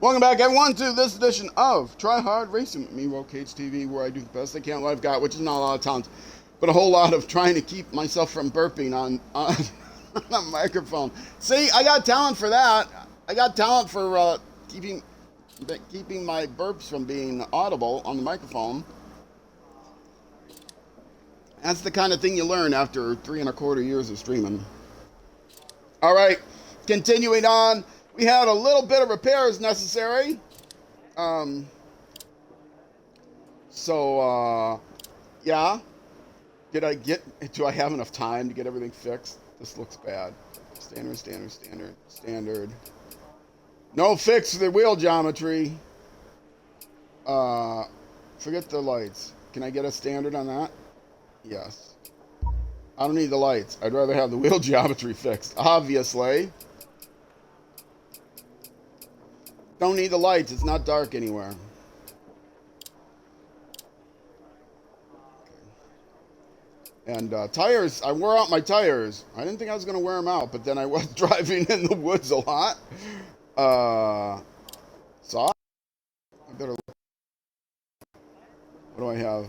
Welcome back, everyone, to this edition of Try Hard Racing with me, Roll Cage TV, where I do the best I can. What I've got, which is not a lot of talent, but a whole lot of trying to keep myself from burping on a microphone. See, I got talent for that. I got talent for keeping my burps from being audible on the microphone. That's the kind of thing you learn after 3¼ years of streaming. All right, continuing on. We had a little bit of repairs necessary. Yeah. Do I have enough time to get everything fixed? This looks bad. Standard. No fix for the wheel geometry. Forget the lights. Can I get a standard on that? Yes. I don't need the lights. I'd rather have the wheel geometry fixed, obviously. Don't need the lights. It's not dark anywhere. And tires, I wore out my tires. I didn't think I was going to wear them out, but then I was driving in the woods a lot. So I better look. What do I have?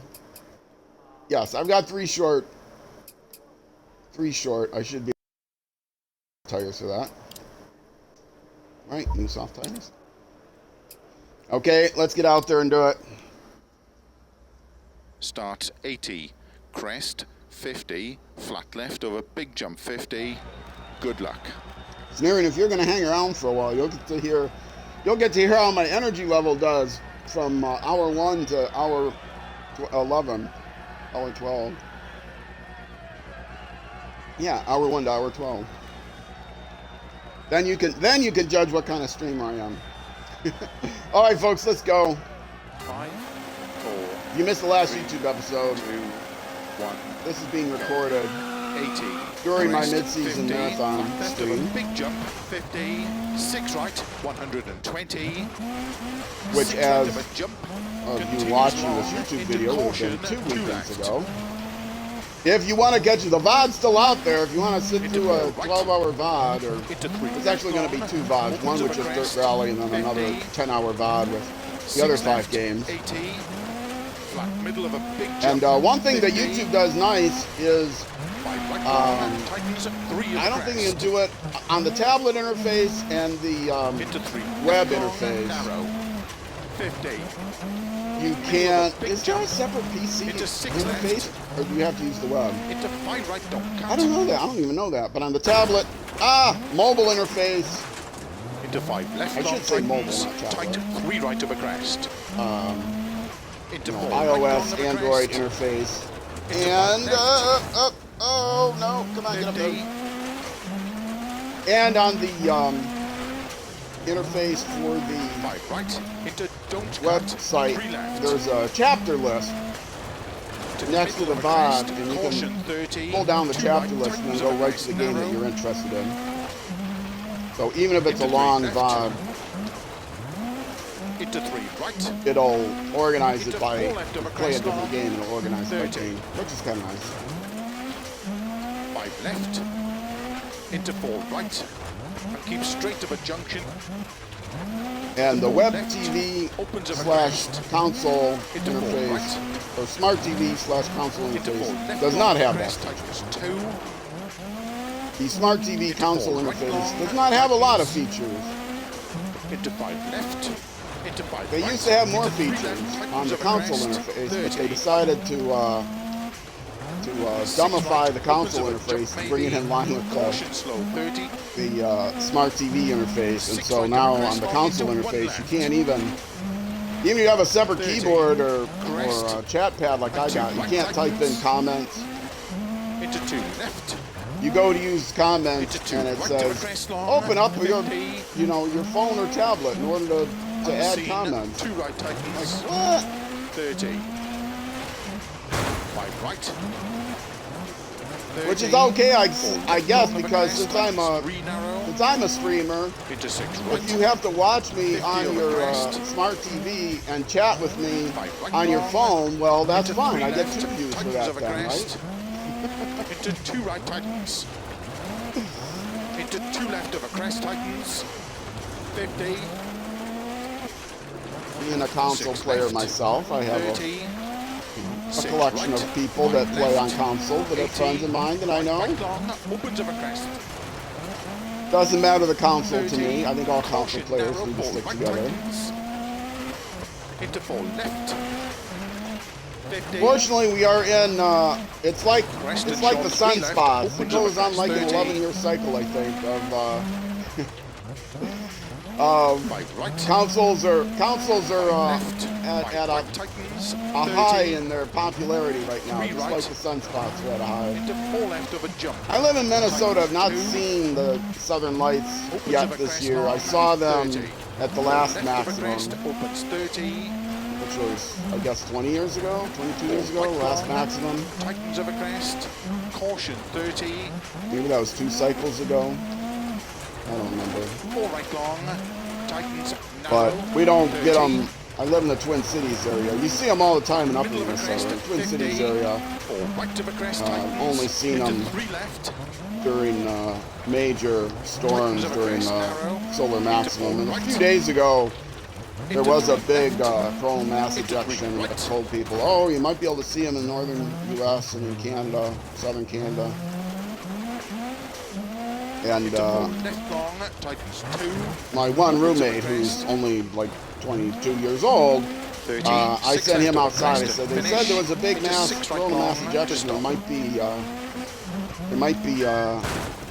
Yes, I've got three short. I should be tires for that. All right, new soft tires. Okay, let's get out there and do it. Start 80, crest 50, flat left over big jump 50. Good luck. Sneering, if you're going to hang around for a while, you'll get to hear how my energy level does from hour 1 to hour 11, hour 12. Yeah, hour 1 to hour 12. Then you can judge what kind of streamer I am. All right, folks, let's go. 5, 4. You missed the last YouTube episode. 2, 1. This is being recorded 80. during my Crest, mid-season 50, marathon flat left stream. over big jump 50. 6 right 120. Which, 6 as right of a jump, you watching this YouTube video, would have been 2 weekends ago. If you want to get the VOD's still out there, if you want to sit through a 12-hour VOD, or it's actually going to be 2 VODs, one which is Dirt Rally, and then another 10-hour VOD with the other 5 games. 80, flat middle of a big And jump, one thing that YouTube does nice is, tightens 3 I don't think you can do it on the tablet interface and the web interface. Narrow, 50. You can't. Is there a separate PC Into 6 interface, or do you have to use the web? Into 5 right, don't cut. I don't know that. I don't even know that. But on the tablet, mobile interface. Into 5 left, I should say mobile, not tablet. tight 3 right of a crest. Into 4 iOS, right Android crest. interface, Into and 5 left. oh no, come on, get up 50. there. And on the interface for the 5 right. Into don't cut. website, 3 left. there's a chapter list To next to middle the of a VOD, crest. and you Caution, can 30. pull down the 2 chapter right, list and then tightens go of a right crest, to the game that narrow. you're interested in. So even if it's a Into 3 long left. VOD, Into 3 right. it'll organize it Into by 4 left of a play a crest different long. game, and it'll organize it by 30. game, which is kind of nice. 5 left. Into 4 right. And keep straight of a junction. And the web Left. TV Opens of a slash crest. console Into 4 interface, right. or smart TV slash console Into 4 interface, left. does not have crest, that. tightens 2. The smart TV console 4 right interface long, does not have a lot of tightens. features. Into 5 left. Into 5 They right. used to have more Into 3 features left, tightens on the of a console crest, interface, but 30. they decided to dumbify the console interface and bring it in line with Caution slow 30. the smart TV interface. And so now on the console interface, you can't even if you have a separate 30. keyboard or a chat pad like I got, you can't type in comments. Into 2 left. You go to use comments Into 2 and it right to a says, crest long. open up your, 50. your phone or tablet in order to add Unseen. comments. 2 right tightens. What? 30. 5 right. 30. Which is okay, I 4 guess, long of a because crest, since I'm a 3 narrow. streamer, Into 6 right. if you have to watch me 50 on over your crest. smart TV and chat with me 5 right on your long. phone, well, that's Into fine. 3 I get left, 2 views for tightens that of a then, crest. right? Into 2 right tightens. Into 2 left of a crest tightens. 50. being a console Six player left. myself, I have 30. a Six collection right. of people Five that play on left. console that are 80. friends of mine that I know. Right long, opens of a crest. Doesn't matter the console to 30. me. I think all console Caution, players narrow, need to four stick right together. tightens. Into 4 left. 50. Fortunately, we are in. It's like Crest and the short, three left, sunspots. It opens goes up a on like an crest, 11-year cycle, I think, of Five right. consoles are Left. at Five a right tightens. a 30. high in their popularity right now, Three just right. like the sunspots are at a high. Into 4 left of a jump. I live in Minnesota. I've not Tightens, 2. seen the Southern Lights Opens yet of a this crest year. I long, saw them 30. at the last Left of a maximum, crest, opens 30. which was, I guess, 20 years ago, 22 years ago, Right last long. maximum. Tightens of a crest. Caution 30. Maybe that was 2 cycles ago. I don't remember. 4 right long. Tightens But narrow. we don't 30. get them. I live in the Twin Cities area. You see them all the time in Upper Middle of a crest, Minnesota. Twin 50. Cities area 4 right of a crest. Tightens. only seen Into them 3 left. during major storms Tightens of a during crest, narrow. solar Into maximum. And a right. few days ago, there Into was a 3 big left. coronal mass Into 3 ejection right. that told people, oh, you might be able to see them in northern U.S. and in Canada, southern Canada. And Into 4 left long. Tightens 2. my one Opens of a roommate, who's crest. only like 22 years old, 30. I 6 sent left him of a outside. I crest said, to they said there was a big finish. mass, Into 6 right coronal mass long, ejection. to There might be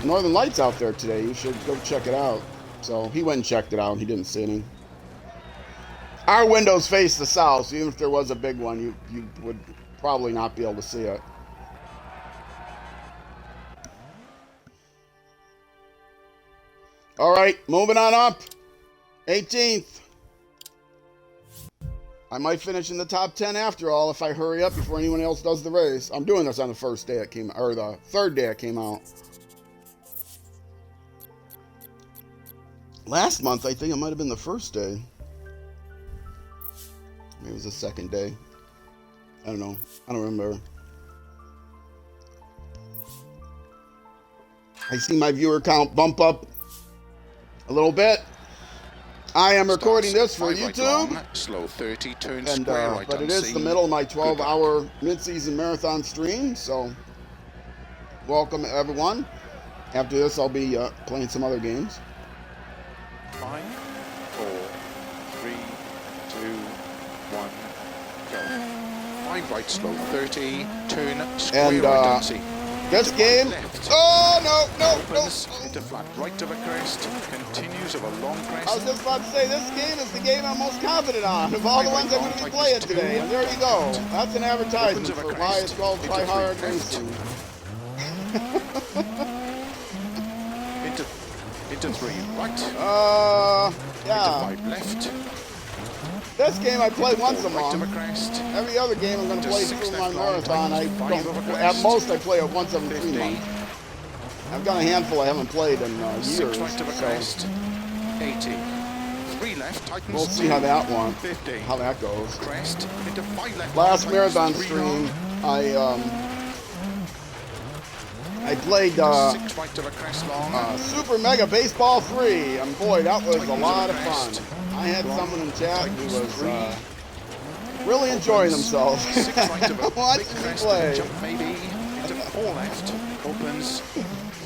northern lights out there today. You should go check it out. So he went and checked it out. He didn't see any. Our windows face the south, so even if there was a big one, you would probably not be able to see it. All right, moving on up. 18th. I might finish in the top 10 after all if I hurry up before anyone else does the race. I'm doing this on the first day it came, or the third day it came out. Last month, I think it might have been the first day. Maybe it was the second day. I don't know. I don't remember. I see my viewer count bump up a little bit. I am recording this for Starts 5 YouTube. right long, slow 30, turn And, square right but it is the unseen. middle of my Good luck. 12-hour mid-season marathon stream, so welcome everyone. After this, I'll be playing some other games. 5, 4, 3, 2, 1, go. 5 right, slow 30, turn square And, right unseen. This Into game, left. oh no, Opens into flat right of a crest, continues of a long crest. I was just about to say, this game is the game I'm most confident on of all the ones I'm going to be playing today. And there you go. That's an advertisement for why it's called Try Hard Racing. Into 3 right. Yeah. Into 5 left. This game I play once a 4 right of a month. crest. Every other game I'm going to Into play 6 through my left long, marathon, I tightens 5 of a don't, at crest. most I play it once every 3 50. months. I've got a handful I haven't played in years, 6 right of a so crest. 80. 3 left, tightens we'll see 2. how that one, 50. how that goes. Crest into 5 left. Last tightens marathon 3 stream, long. I played 6 right of a crest long. Super Mega Baseball 3, and boy, that was a Tightens lot of of a fun. crest. I had Long. someone in chat who Tightens was 3. really enjoying Opens. themselves 6 right of a watching big me crest play. and jump maybe. Into 4 left. Opens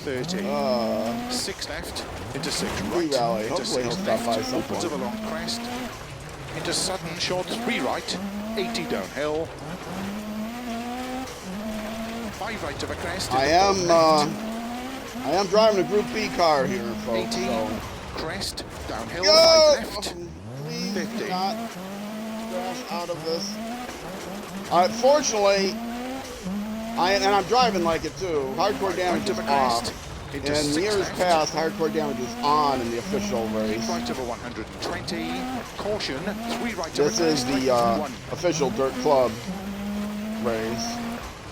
30. 6 left. Into 6 right. rally. Into Hopefully 6 he'll stop left. by some Opens point. of a long crest. Into sudden short 3 right. 80 downhill. 5 right of a crest. I into 4 left. am driving a Group B car here, folks. 80. So. Crest. Downhill. Go! 5 left. Please 50. do not crash out of this. Fortunately, I'm driving like it too. Hardcore damage Right is of a crest. off. Into In 6 years left. past, hardcore damage is on in the official race. Right over 120. Caution. 3 right This over is crest. the 1. official Dirt Club race.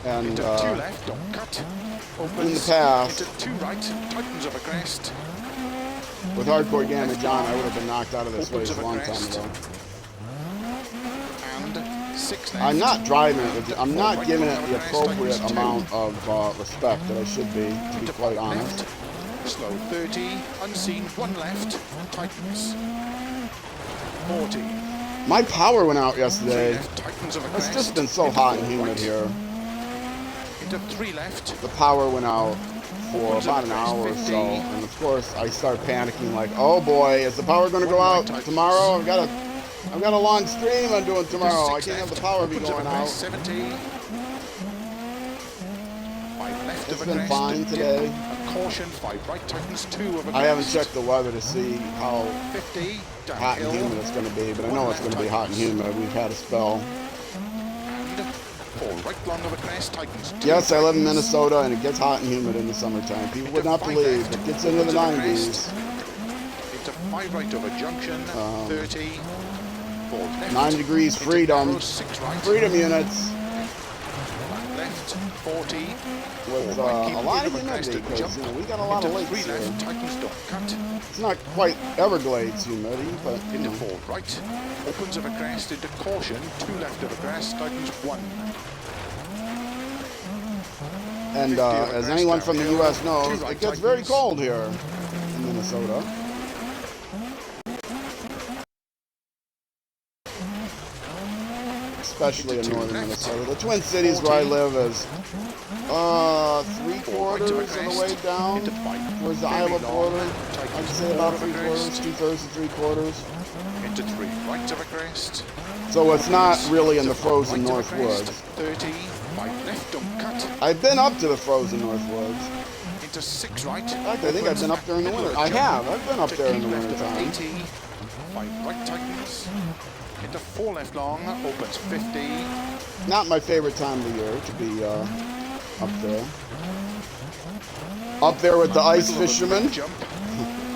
And Into 2 left. Don't cut. Opens. in the past, Into 2 right. Tightens over crest. with hardcore damage on, I would have been knocked out of this Opens race a of a long time crest. ago. And 6 left. I'm not driving it. I'm not Right giving it over the crest, appropriate tightens 2. amount of respect that I should be, to be Into quite 5 honest. left. Slow 30. Unseen. 1 left. Tightens. 40. My power went out 3 yesterday. left, tightens of a It's crest. just been so into hot and 4 humid right. here. Into 3 left. The power went out for Opens about of an a crest, hour or 50. so, and of course I start panicking like, oh boy, is the power going to go out tomorrow? I've got a long stream I'm doing tomorrow. I can't have the power be going out. 70. 5 left It's of a been crest. fine today. A caution. 5 right, tightens 2 of a crest. I haven't checked the weather to see how 50. hot and Downhill. humid it's going to be, but I know it's going to be hot and humid. We've had a spell. And 4 right long of a crest, tightens 2. Yes, I live in Minnesota, and it gets hot and humid in the summertime. People would not believe it gets into the 90s. Into 5 right of a junction. 30. 4 left. 9 degrees Into freedom. narrow, 6 right. Freedom units Left. 40. with 4 right, a keep lot a of bit humidity crest and because jump. we got a lot of Into lakes 3 here. left, tightens, don't cut. It's not quite Everglades humidity, but you Into know. 4 right, opens of a crest, into caution, 2 left of a crest, tightens 1. And 50 of a as crest anyone from the downhill, U.S. knows, 2 right, it gets very tightens. cold here in Minnesota. Especially in Into 2 northern left. Minnesota. The Twin Cities where I live is 3/4 of the way down Into 5. towards the Very Iowa long, border. tightens I'd say 4 about of a 3/4, crest. 2/3 to 3/4. Into 3 right of a crest. So it's not really in the Into 5 frozen right of a North crest, Woods. 30, 5 left, don't cut. I've been up to the frozen North Woods. Into 6 right. In fact, I think I've been up there in the winter. I have. I've been up there in the winter time. 80, 5 right tightens. Into 4 left long, opens 50. Not my favorite time of the year to be up there. Up there with the ice Middle of a fishermen. Jump.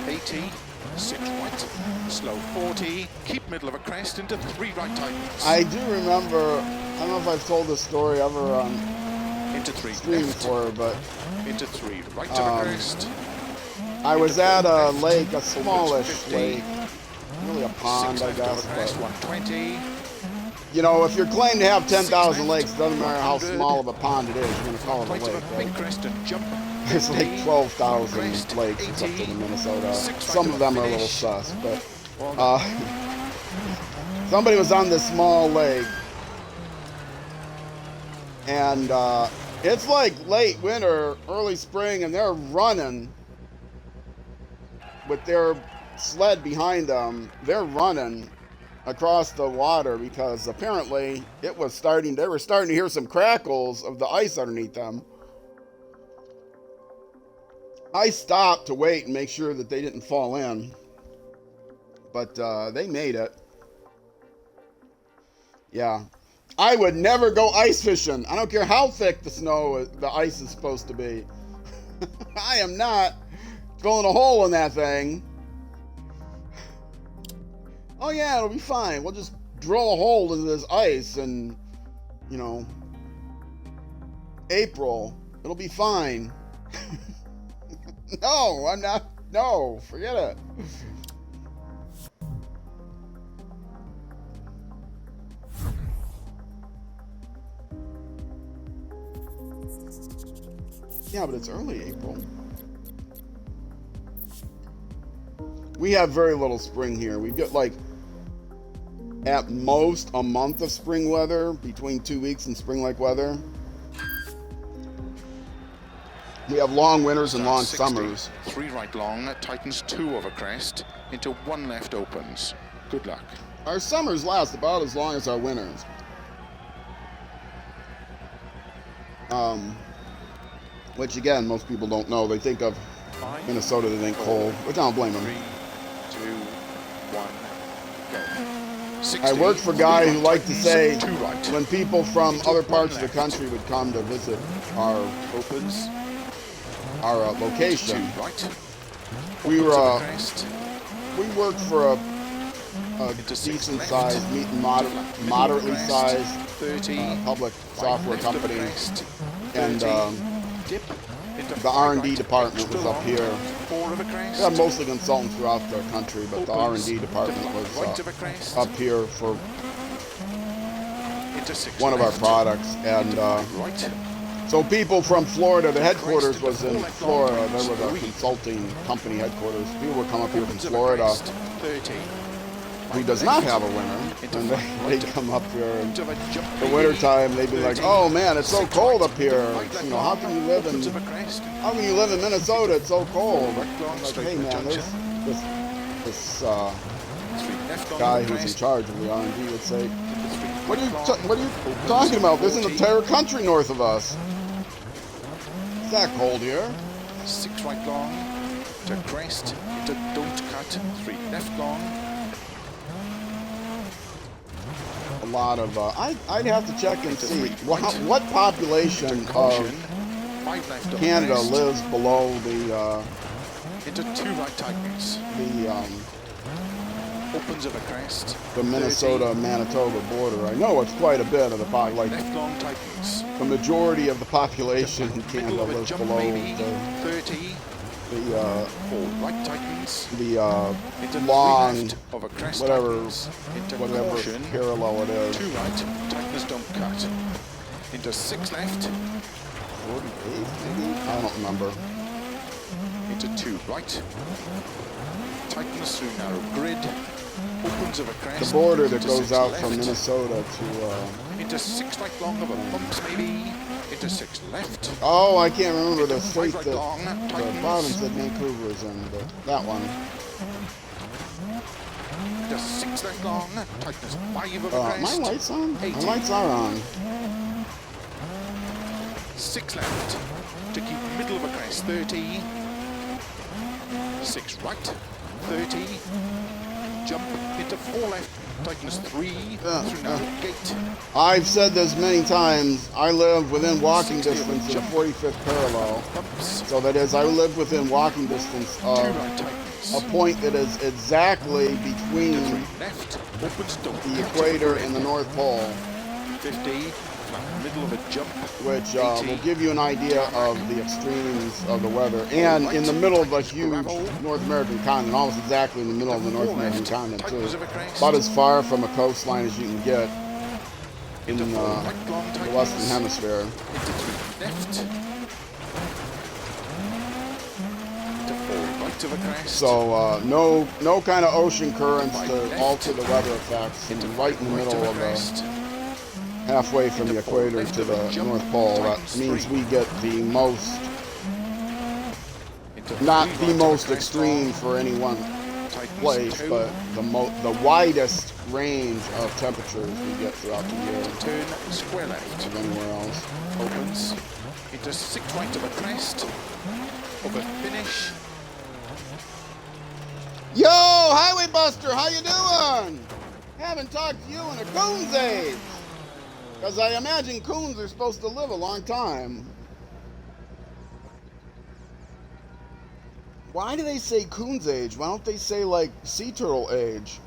80, 6 right, slow 40. Keep middle of a crest into 3 right tightens. I do remember, I don't know if I've told this story ever on Into 3 stream left. before, but Into 3 right of a crest. I was at a lake, a Opens smallish 50. lake. Really a 6 pond, I left of guess. a crest, But, 120. you know, if you're claimed to have 10,000 left, lakes, it doesn't matter how 100. small of a pond it is, you're going to call it a Right of lake, a big right? crest and jump. There's 50, like 12,000 crest, lakes except 80, in Minnesota. 6 Some right of them are a little finish. sus, but Well done. somebody was on this small lake, and it's like late winter, early spring, and they're running with their sled behind them. They're running across the water because apparently they were starting to hear some crackles of the ice underneath them. I stopped to wait and make sure that they didn't fall in, but they made it. Yeah. I would never go ice fishing. I don't care how thick the ice is supposed to be. I am not drilling a hole in that thing. Oh yeah, it'll be fine. We'll just drill a hole into this ice and, you know, April. It'll be fine. No, I'm not. No, forget it. Yeah, but it's early April. We have very little spring here. We get like at most a month of spring weather, between 2 weeks and spring-like weather. We have long winters and long 60, summers. 3 right long, tightens 2 over crest, into 1 left opens. Good luck. Our summers last about as long as our winters. Which again, most people don't know. They think of 5, Minnesota, they think cold, which I don't blame 3, them. 2, 1, go. 60, I worked for a guy who liked to say 2 right. when people from Into other 1 parts of the left. country would come to visit our Opens. location, 2 right. we Opens were over crest. we worked for a Into 6 decent left. sized, Middle moderately crest. sized 30. public 5 software left of a company, crest. and 30. Dip. Into the 5 R&D right. department Extra was up long. here. 4 of a crest. We have mostly consultants throughout the country, but the Opens R&D to department 5 was right of a crest. up here for Into 6 one of our left. products, and Right. so people from Florida, the headquarters Crest was into in 4 left Florida. long There was a tightens 3. consulting company headquarters. People would come up here from Opens of a Florida, crest. 30. who does not have a winter, and they come up here in the winter time, they'd be like, "Oh man, it's so cold up here. You know, how can you live in Minnesota? It's so cold." Like, hey man, this guy who's in charge of the R&D would say, what are you talking about? There's an entire country north of us. It's not cold here. 6 right long to crest into don't cut, 3 left long. A lot of I'd have to check and see what population of Canada lives below the into 2 right tightens. Opens of a crest. The Minnesota-Manitoba border. I know it's quite a bit of the population. Left long tightens. The majority of the population in Canada lives below maybe. 30. Right tightens. The long, of a crest whatever caution. Parallel it is. 2 right, tightness don't cut. Into 6 left. 48 maybe? I don't remember. Into 2 right. Tightness through narrow grid. Opens of a crest. The border that goes out from Minnesota to into 6 right long of a bumps maybe. Into 6 left. Oh, I can't remember the state right that long, the province that Vancouver is in, but that one. Into 6 left long. Tightness 5 of a crest. My lights on? 80. My lights are on. 6 left to keep middle of a crest. 30. 6 right. 30. Jump into 4 left, tightness 3 through narrow gate. I've said this many times. I live within walking distance of the 45th parallel. So that is, I live within walking distance of a point that is exactly between the equator and the North Pole. 50, middle of a jump. Which will give you an idea of the extremes of the weather. And in the middle of a huge North American continent, almost exactly in the middle of the North American continent too. About as far from a coastline as you can get in the Western Hemisphere. So no kind of ocean currents to alter the weather effects. And right in the middle of halfway from the equator to the North Pole. That means we get the most, not the most extreme for any one place, but the widest range of temperatures we get throughout the year. Turn square left. Of anywhere else. Opens into 6 right of a crest. Of a finish. Yo, Highway Buster, how you doing? Haven't talked to you in a coon's age. Because I imagine coons are supposed to live a long time. Why do they say coon's age? Why don't they say, like, sea turtle age?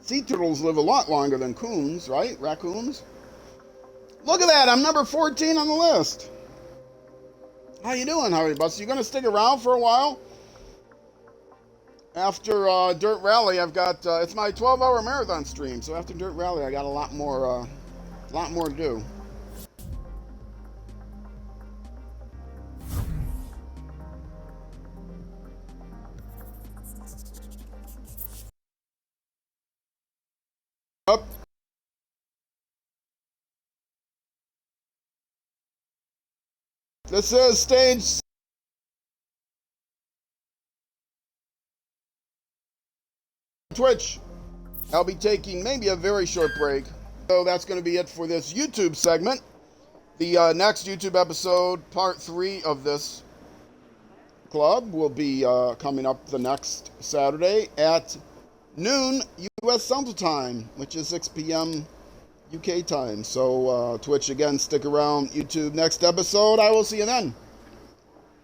Sea turtles live a lot longer than coons, right? Raccoons? Look at that, I'm number 14 on the list. How you doing, Harry Buster? You going to stick around for a while? After Dirt Rally, I've got, it's my 12-hour marathon stream, so after Dirt Rally, I got a lot more to do. Up. This is stage Twitch. I'll be taking maybe a very short break. So that's going to be it for this YouTube segment. The next YouTube episode, part 3 of this club, will be coming up the next Saturday at noon U.S. Central Time, which is 6 p.m. UK time. So Twitch again, stick around. YouTube next episode. I will see you then.